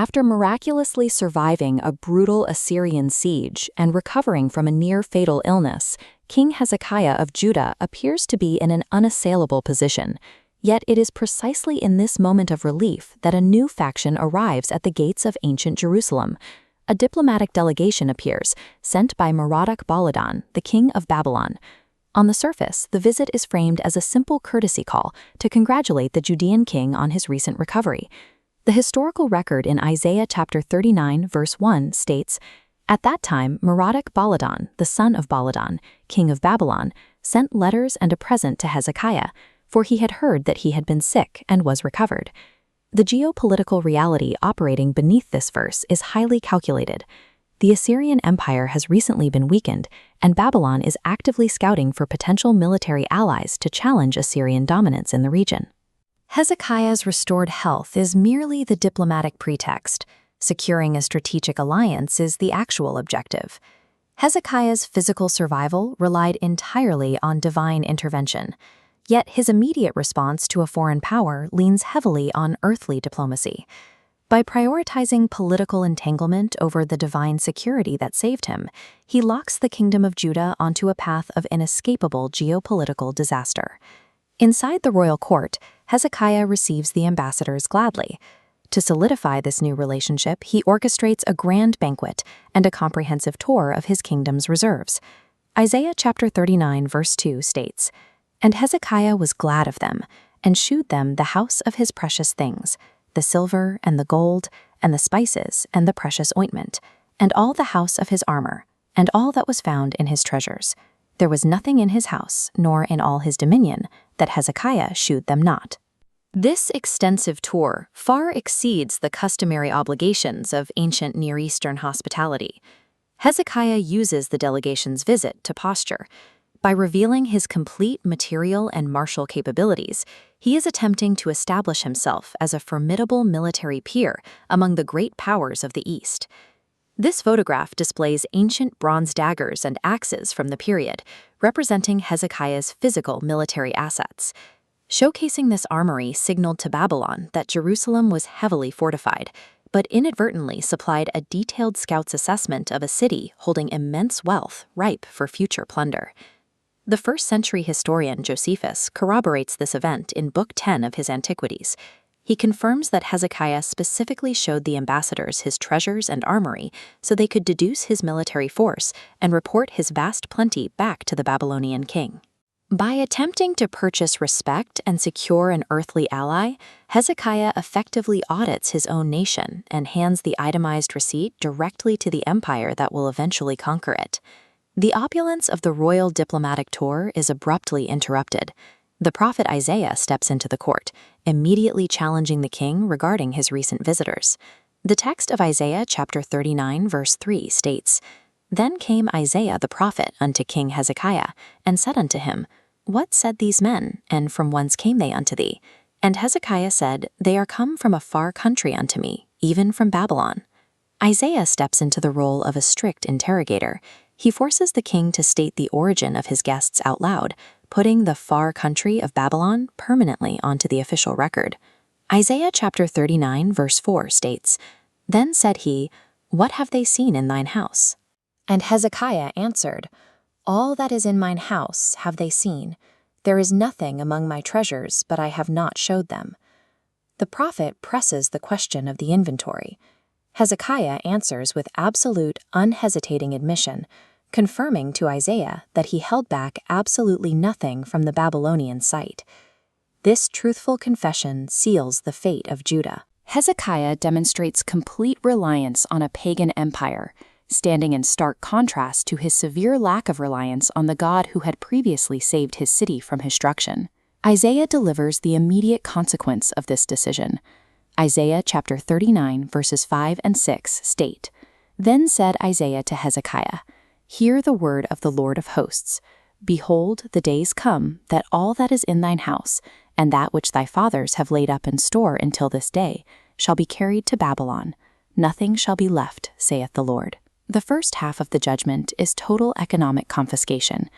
After miraculously surviving a brutal Assyrian siege and recovering from a near-fatal illness, King Hezekiah of Judah appears to be in an unassailable position. Yet it is precisely in this moment of relief that a new faction arrives at the gates of ancient Jerusalem. A diplomatic delegation appears, sent by Merodach-Baladan, the king of Babylon. On the surface, the visit is framed as a simple courtesy call to congratulate the Judean king on his recent recovery. The historical record in Isaiah chapter 39, verse 1 states, "At that time Merodach-Baladan, the son of Baladan, king of Babylon, sent letters and a present to Hezekiah, for he had heard that he had been sick and was recovered." The geopolitical reality operating beneath this verse is highly calculated. The Assyrian Empire has recently been weakened, and Babylon is actively scouting for potential military allies to challenge Assyrian dominance in the region. Hezekiah's restored health is merely the diplomatic pretext. Securing a strategic alliance is the actual objective. Hezekiah's physical survival relied entirely on divine intervention. Yet his immediate response to a foreign power leans heavily on earthly diplomacy. By prioritizing political entanglement over the divine security that saved him, he locks the kingdom of Judah onto a path of inescapable geopolitical disaster. Inside the royal court, Hezekiah receives the ambassadors gladly. To solidify this new relationship, he orchestrates a grand banquet and a comprehensive tour of his kingdom's reserves. Isaiah chapter 39 verse 2 states, "And Hezekiah was glad of them, and shewed them the house of his precious things, the silver and the gold, and the spices and the precious ointment, and all the house of his armor, and all that was found in his treasures. There was nothing in his house, nor in all his dominion, that Hezekiah shewed them not." This extensive tour far exceeds the customary obligations of ancient Near Eastern hospitality. Hezekiah uses the delegation's visit to posture. By revealing his complete material and martial capabilities, he is attempting to establish himself as a formidable military peer among the great powers of the East. This photograph displays ancient bronze daggers and axes from the period, representing Hezekiah's physical military assets. Showcasing this armory signaled to Babylon that Jerusalem was heavily fortified, but inadvertently supplied a detailed scout's assessment of a city holding immense wealth ripe for future plunder. The first-century historian Josephus corroborates this event in Book 10 of his Antiquities. He confirms that Hezekiah specifically showed the ambassadors his treasures and armory so they could deduce his military force and report his vast plenty back to the Babylonian king. By attempting to purchase respect and secure an earthly ally, Hezekiah effectively audits his own nation and hands the itemized receipt directly to the empire that will eventually conquer it. The opulence of the royal diplomatic tour is abruptly interrupted. The prophet Isaiah steps into the court, immediately challenging the king regarding his recent visitors. The text of Isaiah chapter 39 verse 3 states, "Then came Isaiah the prophet unto King Hezekiah, and said unto him, What said these men, and from whence came they unto thee? And Hezekiah said, They are come from a far country unto me, even from Babylon." Isaiah steps into the role of a strict interrogator. He forces the king to state the origin of his guests out loud, putting the far country of Babylon permanently onto the official record. Isaiah chapter 39 verse 4 states, "Then said he, What have they seen in thine house? And Hezekiah answered, All that is in mine house have they seen. There is nothing among my treasures, but I have not showed them." The prophet presses the question of the inventory. Hezekiah answers with absolute, unhesitating admission, confirming to Isaiah that he held back absolutely nothing from the Babylonian site. This truthful confession seals the fate of Judah. Hezekiah demonstrates complete reliance on a pagan empire, standing in stark contrast to his severe lack of reliance on the God who had previously saved his city from destruction. Isaiah delivers the immediate consequence of this decision. Isaiah chapter 39 verses 5 and 6 state, "Then said Isaiah to Hezekiah, Hear the word of the Lord of hosts. Behold, the days come that all that is in thine house, and that which thy fathers have laid up in store until this day, shall be carried to Babylon. Nothing shall be left, saith the Lord." The first half of the judgment is total economic confiscation.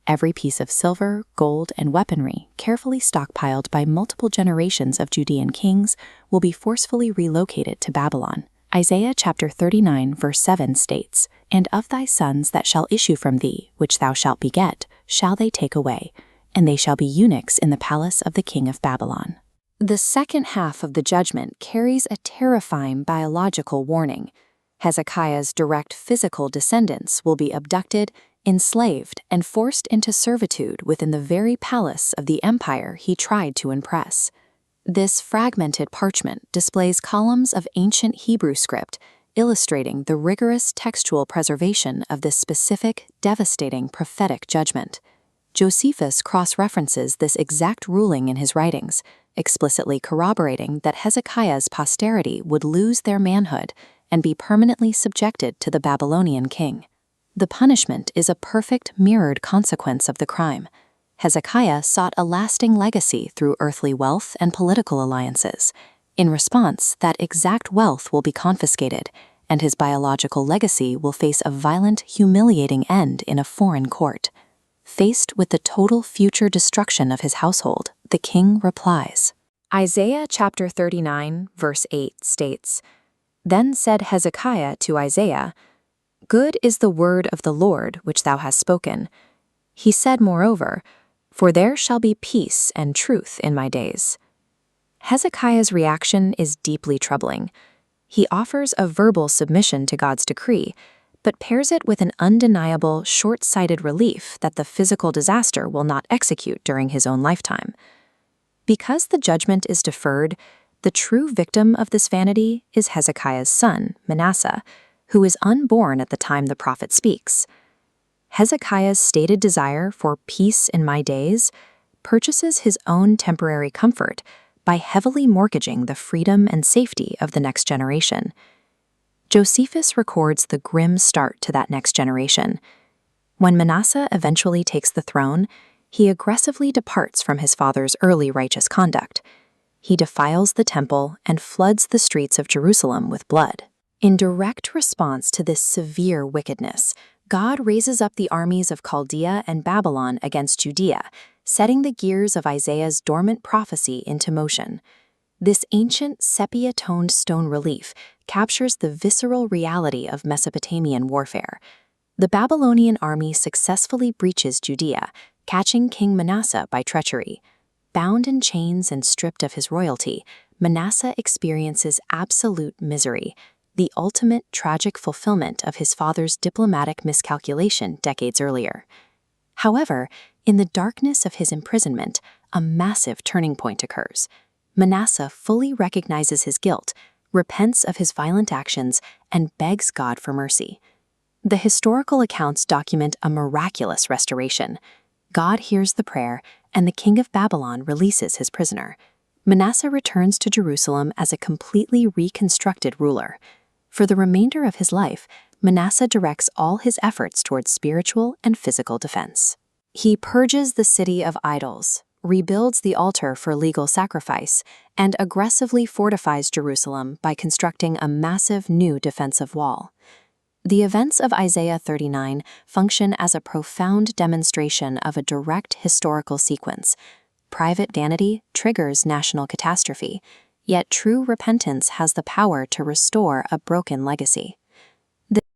Every piece of silver, gold, and weaponry carefully stockpiled by multiple generations of Judean kings will be forcefully relocated to Babylon. Isaiah chapter 39 verse 7 states, "And of thy sons that shall issue from thee, which thou shalt beget, shall they take away, and they shall be eunuchs in the palace of the king of Babylon." The second half of the judgment carries a terrifying biological warning. Hezekiah's direct physical descendants will be abducted, enslaved, and forced into servitude within the very palace of the empire he tried to impress. This fragmented parchment displays columns of ancient Hebrew script, illustrating the rigorous textual preservation of this specific, devastating prophetic judgment. Josephus cross-references this exact ruling in his writings, explicitly corroborating that Hezekiah's posterity would lose their manhood and be permanently subjected to the Babylonian king. The punishment is a perfect mirrored consequence of the crime. Hezekiah sought a lasting legacy through earthly wealth and political alliances. In response, that exact wealth will be confiscated, and his biological legacy will face a violent, humiliating end in a foreign court. Faced with the total future destruction of his household, the king replies. Isaiah chapter 39, verse 8 states, "Then said Hezekiah to Isaiah, Good is the word of the Lord which thou hast spoken. He said moreover, For there shall be peace and truth in my days." Hezekiah's reaction is deeply troubling. He offers a verbal submission to God's decree, but pairs it with an undeniable, short-sighted relief that the physical disaster will not execute during his own lifetime. Because the judgment is deferred, the true victim of this vanity is Hezekiah's son, Manasseh, who is unborn at the time the prophet speaks. Hezekiah's stated desire for peace in my days purchases his own temporary comfort by heavily mortgaging the freedom and safety of the next generation. Josephus records the grim start to that next generation. When Manasseh eventually takes the throne, he aggressively departs from his father's early righteous conduct. He defiles the temple and floods the streets of Jerusalem with blood. In direct response to this severe wickedness, God raises up the armies of Chaldea and Babylon against Judea, setting the gears of Isaiah's dormant prophecy into motion. This ancient sepia-toned stone relief captures the visceral reality of Mesopotamian warfare. The Babylonian army successfully breaches Judea, catching King Manasseh by treachery. Bound in chains and stripped of his royalty, Manasseh experiences absolute misery, the ultimate tragic fulfillment of his father's diplomatic miscalculation decades earlier. However, in the darkness of his imprisonment, a massive turning point occurs. Manasseh fully recognizes his guilt, repents of his violent actions, and begs God for mercy. The historical accounts document a miraculous restoration. God hears the prayer, and the king of Babylon releases his prisoner. Manasseh returns to Jerusalem as a completely reconstructed ruler. For the remainder of his life, Manasseh directs all his efforts towards spiritual and physical defense. He purges the city of idols, rebuilds the altar for legal sacrifice, and aggressively fortifies Jerusalem by constructing a massive new defensive wall. The events of Isaiah 39 function as a profound demonstration of a direct historical sequence. Private vanity triggers national catastrophe, yet true repentance has the power to restore a broken legacy.